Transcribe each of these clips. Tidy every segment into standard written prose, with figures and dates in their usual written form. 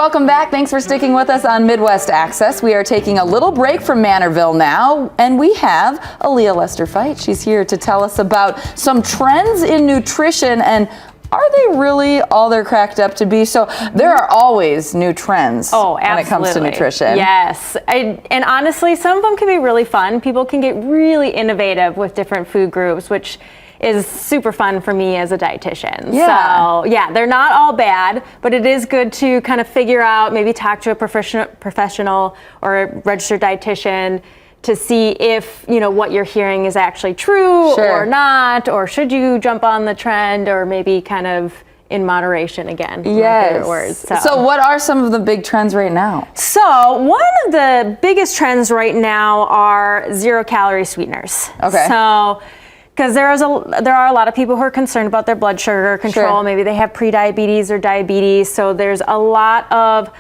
welcome back. Thanks for sticking with us on Midwest Access. We are taking a little break from Manorville now, and we have Aaliyah Lester-Fite. She's here to tell us about some trends in nutrition, and are they really all they're cracked up to be? So there are always new trends when it comes to nutrition. Yes, and honestly, some of them can be really fun. People can get really innovative with different food groups, which is super fun for me as a dietitian. Yeah. So yeah, they're not all bad, but it is good to kind of figure out, maybe talk to a professional or a registered dietitian to see if, you know, what you're hearing is actually true or not, or should you jump on the trend, or maybe kind of in moderation again. Yes. Words, so what are some of the big trends right now? So one of the biggest trends right now are 0-calorie sweeteners. Okay. So because there are a lot of people who are concerned about their blood sugar control. Maybe they have prediabetes or diabetes. So there's a lot of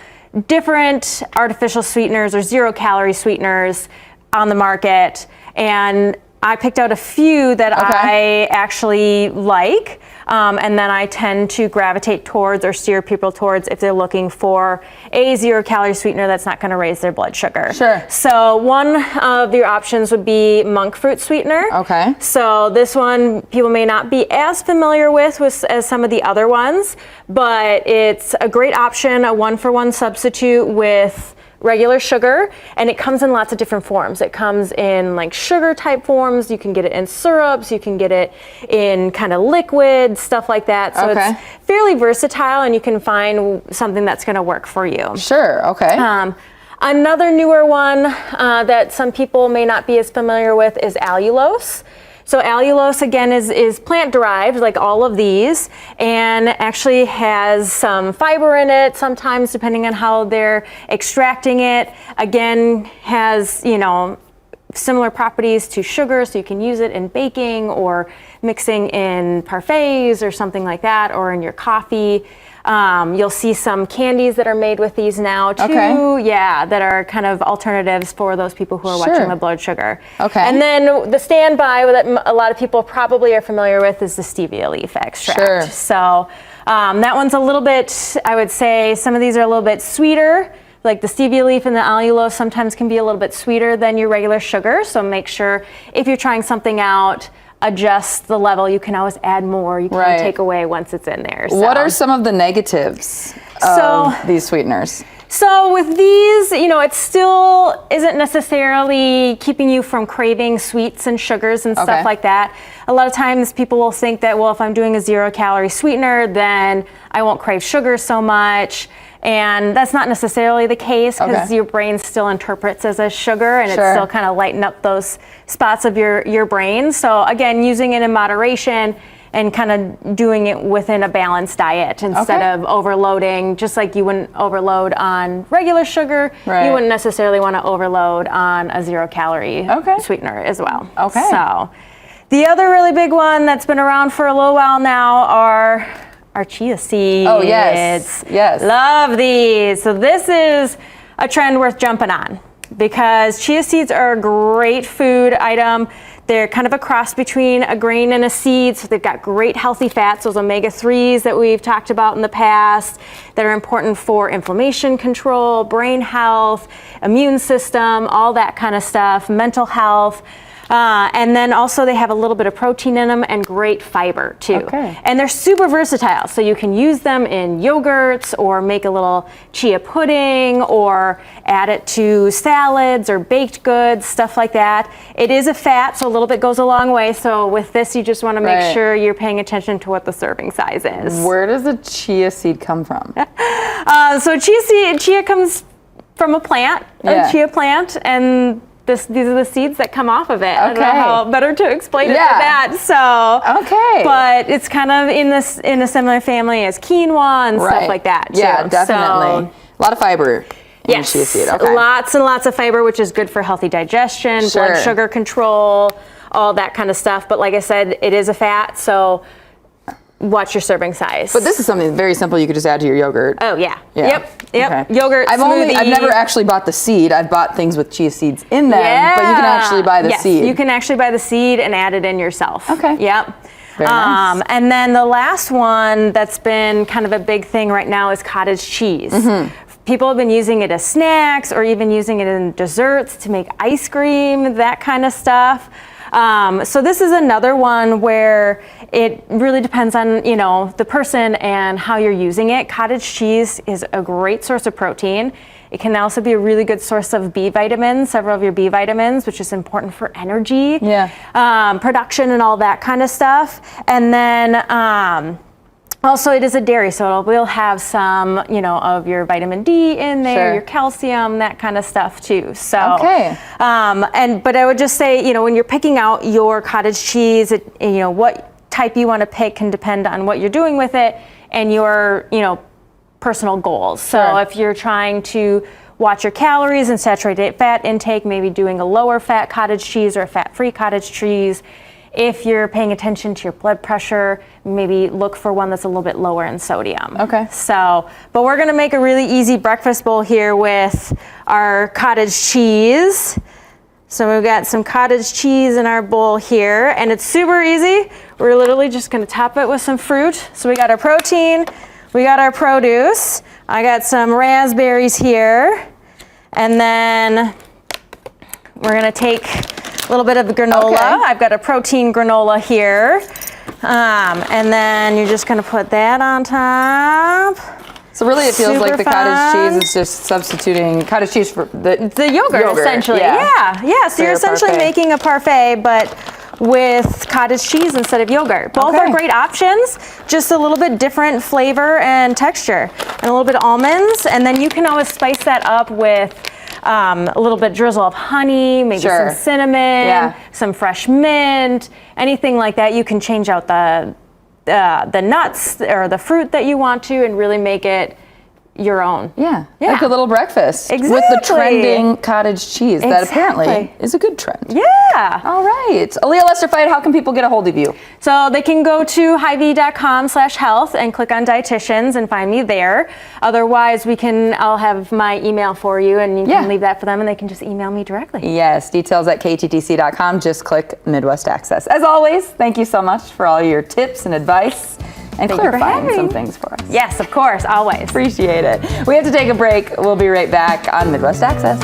different artificial sweeteners or 0-calorie sweeteners on the market, and I picked out a few that I actually like, and then I tend to gravitate towards or steer people towards if they're looking for a 0-calorie sweetener that's not going to raise their blood sugar. Sure. So one of your options would be monk fruit sweetener. Okay. So this one people may not be as familiar with as some of the other ones, but it's a great option, a one-for-one substitute with regular sugar, and it comes in lots of different forms. It comes in like sugar type forms. You can get it in syrups. You can get it in kind of liquid, stuff like that. So it's fairly versatile, and you can find something that's going to work for you. Sure. Okay. Another newer one that some people may not be as familiar with is allulose. So allulose, again, is plant-derived, like all of these, and actually has some fiber in it, sometimes depending on how they're extracting it. Again, has, you know, similar properties to sugar, so you can use it in baking or mixing in parfaits or something like that, or in your coffee. You'll see some candies that are made with these now too. Yeah, that are kind of alternatives for those people who are watching the blood sugar. And then the standby that a lot of people probably are familiar with is the stevia leaf extract. So that one's a little bit, I would say, some of these are a little bit sweeter. Like the stevia leaf and the allulose sometimes can be a little bit sweeter than your regular sugar. So make sure if you're trying something out, adjust the level. You can always add more. You can take away once it's in there. So. What are some of the negatives of these sweeteners? So with these, you know, it still isn't necessarily keeping you from craving sweets and sugars and stuff like that. A lot of times people will think that, well, if I'm doing a 0-calorie sweetener, then I won't crave sugar so much. And that's not necessarily the case, because your brain still interprets as a sugar, and it's still kind of lighten up those spots of your brain. So again, using it in moderation and kind of doing it within a balanced diet instead of overloading. Just like you wouldn't overload on regular sugar, you wouldn't necessarily want to overload on a 0-calorie sweetener as well. So the other really big one that's been around for a little while now are our chia seeds. Oh, yes. Yes. Love these. So this is a trend worth jumping on, because chia seeds are a great food item. They're kind of a cross between a grain and a seed, so they've got great healthy fats, those omega-3s that we've talked about in the past, that are important for inflammation control, brain health, immune system, all that kind of stuff, mental health. And then also they have a little bit of protein in them and great fiber too. And they're super versatile, so you can use them in yogurts or make a little chia pudding or add it to salads or baked goods, stuff like that. It is a fat, so a little bit goes a long way. So with this, you just want to make sure you're paying attention to what the serving size is. Where does a chia seed come from? So chia comes from a plant, a chia plant, and these are the seeds that come off of it. I don't know how better to explain it than that. So, but it's kind of in a similar family as quinoa and stuff like that too. Yeah, definitely. A lot of fiber in chia seed. Lots and lots of fiber, which is good for healthy digestion, blood sugar control, all that kind of stuff. But like I said, it is a fat, so watch your serving size. But this is something very simple you could just add to your yogurt. Oh yeah. Yep. Yogurt, I've never actually bought the seed. I've bought things with chia seeds in them, but you can actually buy the seed. You can actually buy the seed and add it in yourself. Yep. Very nice. And then the last one that's been kind of a big thing right now is cottage cheese. People have been using it as snacks or even using it in desserts to make ice cream, that kind of stuff. So this is another one where it really depends on, the person and how you're using it. Cottage cheese is a great source of protein. It can also be a really good source of B vitamins, several of your B vitamins, which is important for energy, production and all that kind of stuff. And then also it is a dairy, so it will have some, of your vitamin D in there, your calcium, that kind of stuff too. So, but I would just say, when you're picking out your cottage cheese, what type you want to pick can depend on what you're doing with it and your, personal goals. So if you're trying to watch your calories and saturated fat intake, maybe doing a lower fat cottage cheese or a fat-free cottage cheese. If you're paying attention to your blood pressure, maybe look for one that's a little bit lower in sodium. Okay. So, but we're gonna make a really easy breakfast bowl here with our cottage cheese. So we've got some cottage cheese in our bowl here, and it's super easy. We're literally just gonna top it with some fruit. So we got our protein, we got our produce. I got some raspberries here, and then we're gonna take a little bit of granola. I've got a protein granola here. And then you're just gonna put that on top. So really it feels like the cottage cheese is just substituting cottage cheese for the yogurt essentially. Yeah. So you're essentially making a parfait, but with cottage cheese instead of yogurt. Both are great options, just a little bit different flavor and texture. And a little bit of almonds, and then you can always spice that up with a little bit drizzle of honey, maybe some cinnamon, some fresh mint, anything like that. You can change out the nuts or the fruit that you want to and really make it your own. Like a little breakfast with the trending cottage cheese that apparently is a good trend. All right. Aaliyah Lester Fite, how can people get a hold of you? So they can go to hyvee.com/health and click on dietitians and find me there. Otherwise, I'll have my email for you, and you can leave that for them and they can just email me directly. Yes, details at kttc.com. Just click Midwest Access. As always, thank you so much for all your tips and advice and clarifying some things for us. Yes, of course, always. Appreciate it. We have to take a break. We'll be right back on Midwest Access.